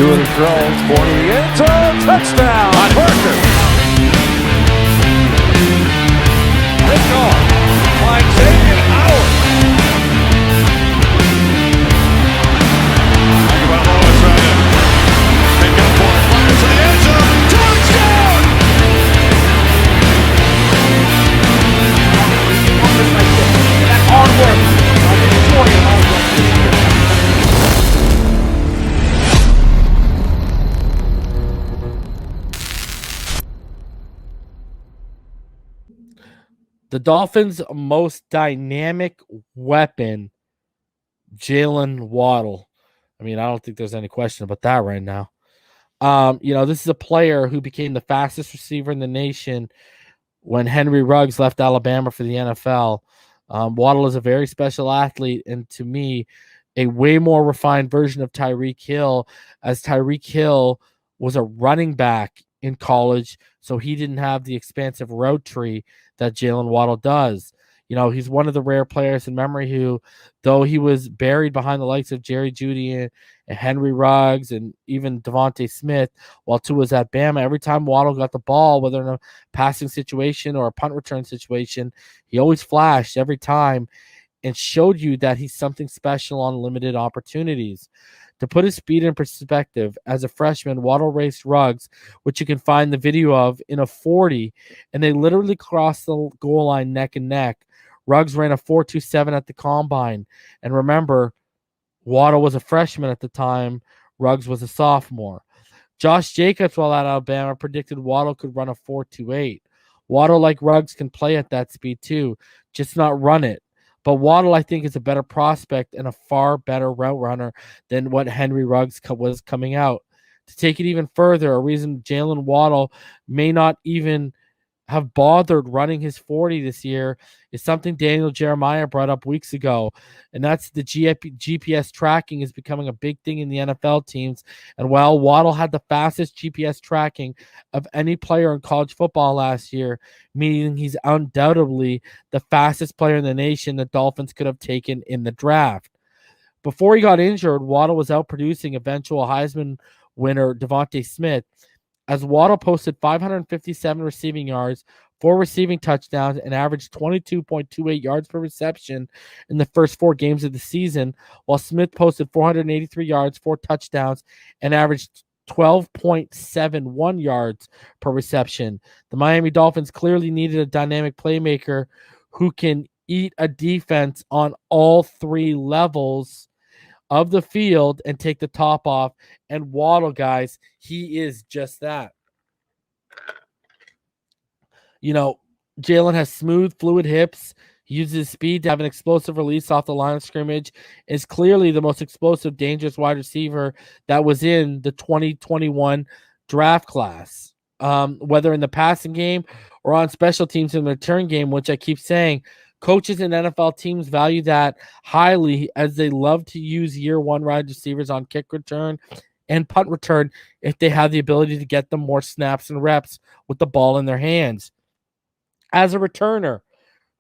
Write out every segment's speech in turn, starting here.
Doing the throw, for the end zone, touchdown, Parker. Pick off, by Xavier Howard. Tagovailoa trying to pick up for it, fires to the end zone, touchdown! That hard work. The Dolphins' most dynamic weapon, Jaylen Waddle. I mean, I don't think there's any question about that right now. This is a player who became the fastest receiver in the nation when Henry Ruggs left Alabama for the NFL. Waddle is a very special athlete, and to me, a way more refined version of Tyreek Hill, as Tyreek Hill was a running back in college, so he didn't have the expansive route tree that Jaylen Waddle does. He's one of the rare players in memory who, though he was buried behind the likes of Jerry Jeudy and Henry Ruggs and even Devontae Smith while Tua was at Bama, every time Waddle got the ball, whether in a passing situation or a punt return situation, he always flashed every time and showed you that he's something special on limited opportunities. To put his speed in perspective, as a freshman, Waddle raced Ruggs, which you can find the video of, in a 40, and they literally crossed the goal line neck and neck. Ruggs ran a 4.27 at the combine. And remember, Waddle was a freshman at the time. Ruggs was a sophomore. Josh Jacobs, while at Alabama, predicted Waddle could run a 4.28. Waddle, like Ruggs, can play at that speed too, just not run it. But Waddle, I think, is a better prospect and a far better route runner than what Henry Ruggs was coming out. To take it even further, a reason Jaylen Waddle may not even have bothered running his 40 this year is something Daniel Jeremiah brought up weeks ago, and that's the GPS tracking is becoming a big thing in the NFL teams. And while Waddle had the fastest GPS tracking of any player in college football last year, meaning he's undoubtedly the fastest player in the nation the Dolphins could have taken in the draft. Before he got injured, Waddle was outproducing eventual Heisman winner Devontae Smith, as Waddle posted 557 receiving yards, 4 receiving touchdowns, and averaged 22.28 yards per reception in the first 4 games of the season, while Smith posted 483 yards, 4 touchdowns, and averaged 12.71 yards per reception. The Miami Dolphins clearly needed a dynamic playmaker who can eat a defense on all 3 levels of the field and take the top off. And Waddle, guys, he is just that. Jaylen has smooth, fluid hips. He uses speed to have an explosive release off the line of scrimmage. Is clearly the most explosive, dangerous wide receiver that was in the 2021 draft class. Whether in the passing game or on special teams in the return game, which I keep saying, coaches and NFL teams value that highly, as they love to use year 1 wide receivers on kick return and punt return if they have the ability to get them more snaps and reps with the ball in their hands. As a returner,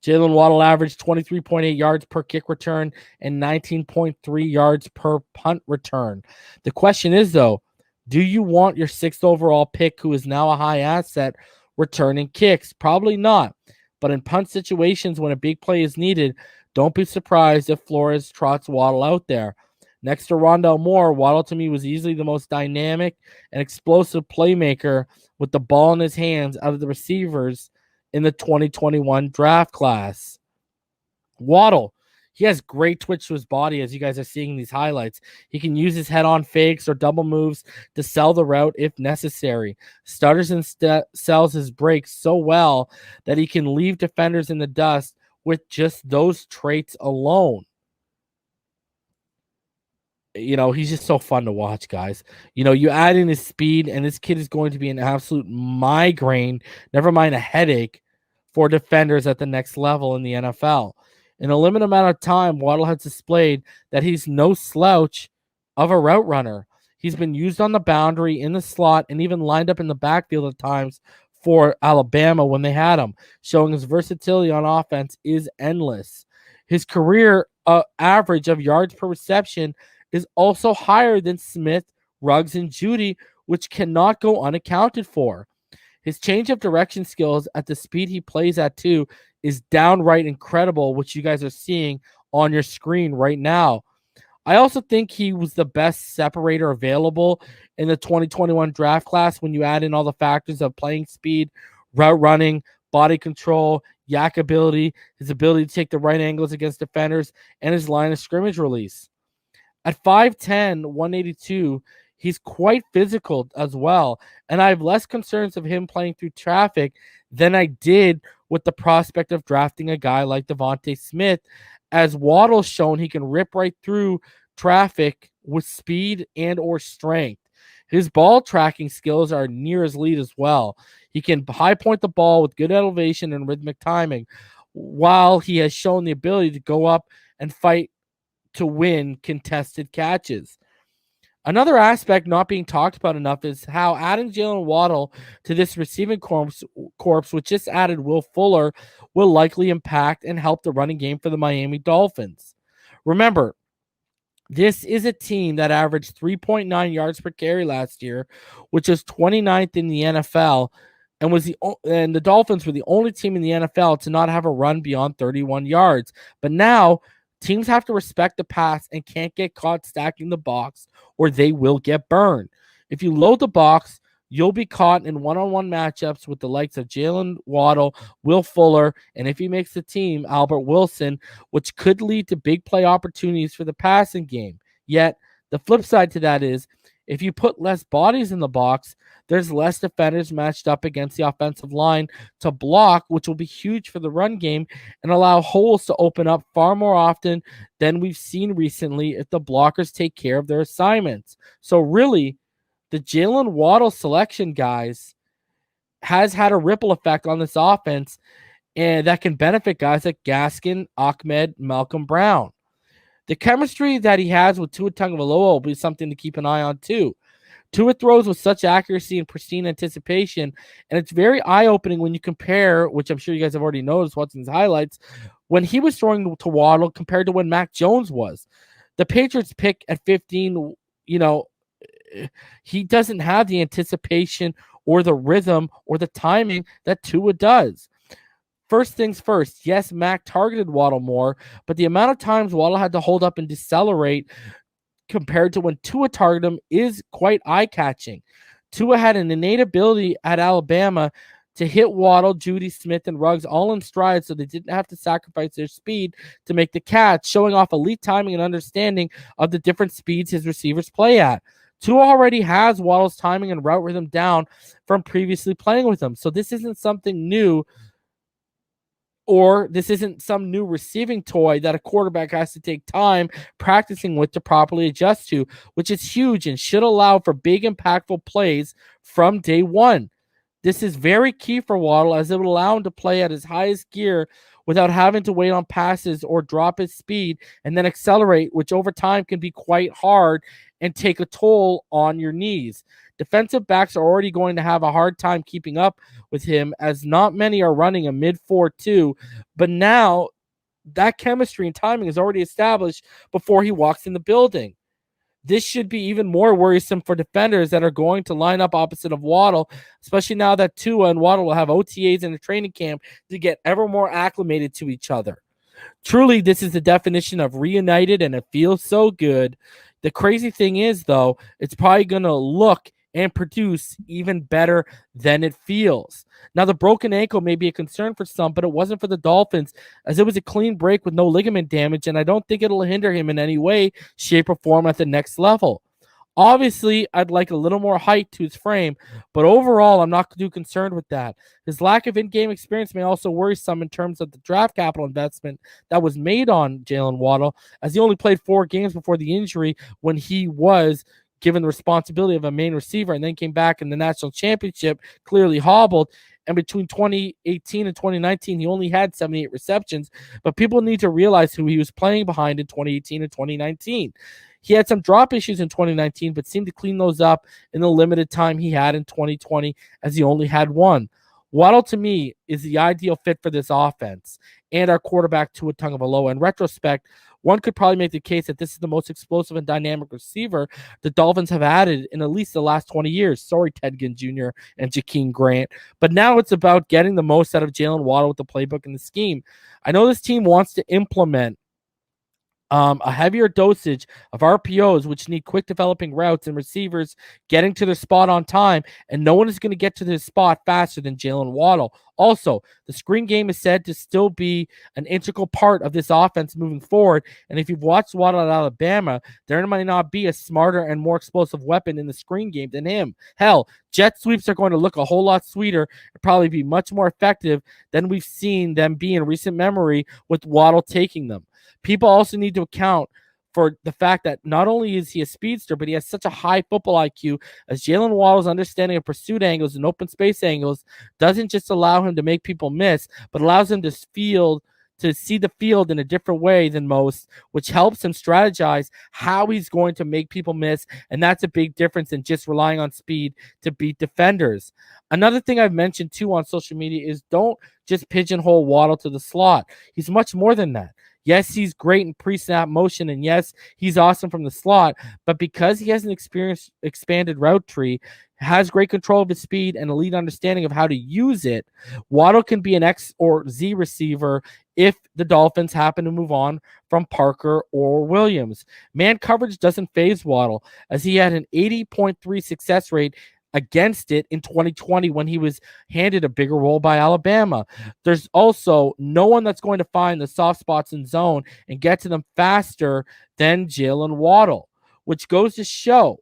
Jaylen Waddle averaged 23.8 yards per kick return and 19.3 yards per punt return. The question is, though, do you want your 6th overall pick, who is now a high asset, returning kicks? Probably not. But in punt situations, when a big play is needed, don't be surprised if Flores trots Waddle out there. Next to Rondale Moore, Waddle to me was easily the most dynamic and explosive playmaker with the ball in his hands out of the receivers in the 2021 draft class. Waddle, he has great twitch to his body, as you guys are seeing in these highlights. He can use his head-on fakes or double moves to sell the route if necessary. Stutters and sells his breaks so well that he can leave defenders in the dust with just those traits alone. He's just so fun to watch, guys. You add in his speed, and this kid is going to be an absolute migraine, never mind a headache, for defenders at the next level in the NFL. In a limited amount of time, Waddle has displayed that he's no slouch of a route runner. He's been used on the boundary, in the slot, and even lined up in the backfield at times for Alabama when they had him, showing his versatility on offense is endless. His career average of yards per reception is also higher than Smith, Ruggs, and Jeudy, which cannot go unaccounted for. His change of direction skills at the speed he plays at too is downright incredible, which you guys are seeing on your screen right now. I also think he was the best separator available in the 2021 draft class when you add in all the factors of playing speed, route running, body control, yak ability, his ability to take the right angles against defenders, and his line of scrimmage release. At 5'10", 182, he's quite physical as well, and I have less concerns of him playing through traffic than I did with the prospect of drafting a guy like Devontae Smith, as Waddle's shown he can rip right through traffic with speed and or strength. His ball tracking skills are near his lead as well. He can high point the ball with good elevation and rhythmic timing, while he has shown the ability to go up and fight to win contested catches. Another aspect not being talked about enough is how adding Jaylen Waddle to this receiving corps, which just added Will Fuller, will likely impact and help the running game for the Miami Dolphins. Remember, this is a team that averaged 3.9 yards per carry last year, which is 29th in the NFL, and the Dolphins were the only team in the NFL to not have a run beyond 31 yards. But now teams have to respect the pass and can't get caught stacking the box or they will get burned. If you load the box, you'll be caught in one-on-one matchups with the likes of Jaylen Waddle, Will Fuller, and if he makes the team, Albert Wilson, which could lead to big play opportunities for the passing game. Yet, the flip side to that is, if you put less bodies in the box, there's less defenders matched up against the offensive line to block, which will be huge for the run game and allow holes to open up far more often than we've seen recently if the blockers take care of their assignments. So really, the Jaylen Waddle selection, guys, has had a ripple effect on this offense, and that can benefit guys like Gaskin, Ahmed, Malcolm Brown. The chemistry that he has with Tua Tagovailoa will be something to keep an eye on too. Tua throws with such accuracy and pristine anticipation, and it's very eye-opening when you compare, which I'm sure you guys have already noticed watching his highlights, when he was throwing to Waddle compared to when Mac Jones was. The Patriots pick at 15, he doesn't have the anticipation or the rhythm or the timing that Tua does. First things first, yes, Mac targeted Waddle more, but the amount of times Waddle had to hold up and decelerate compared to when Tua targeted him is quite eye-catching. Tua had an innate ability at Alabama to hit Waddle, Jeudy, Smith, and Ruggs all in stride so they didn't have to sacrifice their speed to make the catch, showing off elite timing and understanding of the different speeds his receivers play at. Tua already has Waddle's timing and route rhythm down from previously playing with him, so this isn't something new, or this isn't some new receiving toy that a quarterback has to take time practicing with to properly adjust to, which is huge and should allow for big, impactful plays from day one. This is very key for Waddle, as it would allow him to play at his highest gear without having to wait on passes or drop his speed and then accelerate, which over time can be quite hard and take a toll on your knees. Defensive backs are already going to have a hard time keeping up with him, as not many are running a mid 4.2, but now that chemistry and timing is already established before he walks in the building. This should be even more worrisome for defenders that are going to line up opposite of Waddle, especially now that Tua and Waddle will have OTAs in a training camp to get ever more acclimated to each other. Truly, this is the definition of reunited, and it feels so good. The crazy thing is, though, it's probably going to look and produce even better than it feels. Now, the broken ankle may be a concern for some, but it wasn't for the Dolphins, as it was a clean break with no ligament damage, and I don't think it'll hinder him in any way, shape, or form at the next level. Obviously, I'd like a little more height to his frame, but overall, I'm not too concerned with that. His lack of in-game experience may also worry some in terms of the draft capital investment that was made on Jaylen Waddle, as he only played 4 games before the injury when he was given the responsibility of a main receiver and then came back in the national championship, clearly hobbled. And between 2018 and 2019, he only had 78 receptions. But people need to realize who he was playing behind in 2018 and 2019. He had some drop issues in 2019, but seemed to clean those up in the limited time he had in 2020, as he only had 1. Waddle, to me, is the ideal fit for this offense and our quarterback, Tua Tagovailoa. In retrospect, one could probably make the case that this is the most explosive and dynamic receiver the Dolphins have added in at least the last 20 years. Sorry, Ted Ginn Jr. and Jakeem Grant. But now it's about getting the most out of Jaylen Waddle with the playbook and the scheme. I know this team wants to implement a heavier dosage of RPOs, which need quick developing routes and receivers getting to their spot on time, and no one is going to get to this spot faster than Jaylen Waddle. Also, the screen game is said to still be an integral part of this offense moving forward, and if you've watched Waddle at Alabama, there might not be a smarter and more explosive weapon in the screen game than him. Hell, jet sweeps are going to look a whole lot sweeter and probably be much more effective than we've seen them be in recent memory with Waddle taking them. People also need to account for the fact that not only is he a speedster, but he has such a high football IQ, as Jaylen Waddle's understanding of pursuit angles and open space angles doesn't just allow him to make people miss, but allows him to see the field in a different way than most, which helps him strategize how he's going to make people miss, and that's a big difference in just relying on speed to beat defenders. Another thing I've mentioned too on social media is don't just pigeonhole Waddle to the slot. He's much more than that. Yes, he's great in pre-snap motion, and yes, he's awesome from the slot, but because he has an expanded route tree, has great control of his speed and elite understanding of how to use it, Waddle can be an X or Z receiver if the Dolphins happen to move on from Parker or Williams. Man coverage doesn't faze Waddle, as he had an 80.3 success rate against it in 2020 when he was handed a bigger role by Alabama. There's also no one that's going to find the soft spots in zone and get to them faster than Jaylen Waddle, which goes to show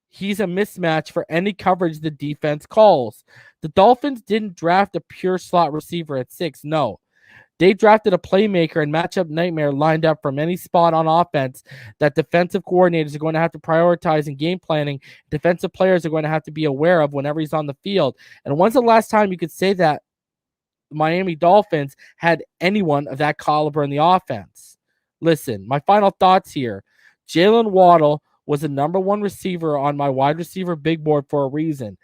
he's a mismatch for any coverage the defense calls. The Dolphins didn't draft a pure slot receiver at 6. No. They drafted a playmaker and matchup nightmare lined up from any spot on offense that defensive coordinators are going to have to prioritize in game planning. Defensive players are going to have to be aware of whenever he's on the field. And when's the last time you could say that the Miami Dolphins had anyone of that caliber in the offense? Listen, my final thoughts here. Jaylen Waddle was the number one receiver on my wide receiver big board for a reason.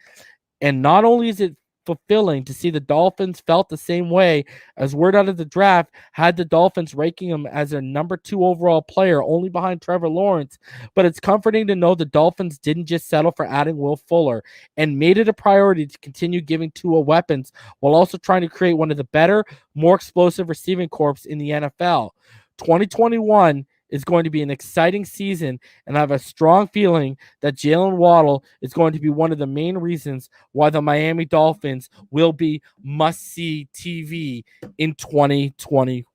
And not only is it fulfilling to see the Dolphins felt the same way, as word out of the draft had the Dolphins ranking him as their number 2 overall player, only behind Trevor Lawrence, but it's comforting to know the Dolphins didn't just settle for adding Will Fuller and made it a priority to continue giving Tua weapons while also trying to create one of the better, more explosive receiving corps in the NFL. 2021 is going to be an exciting season, and I have a strong feeling that Jaylen Waddle is going to be one of the main reasons why the Miami Dolphins will be must-see TV in 2021.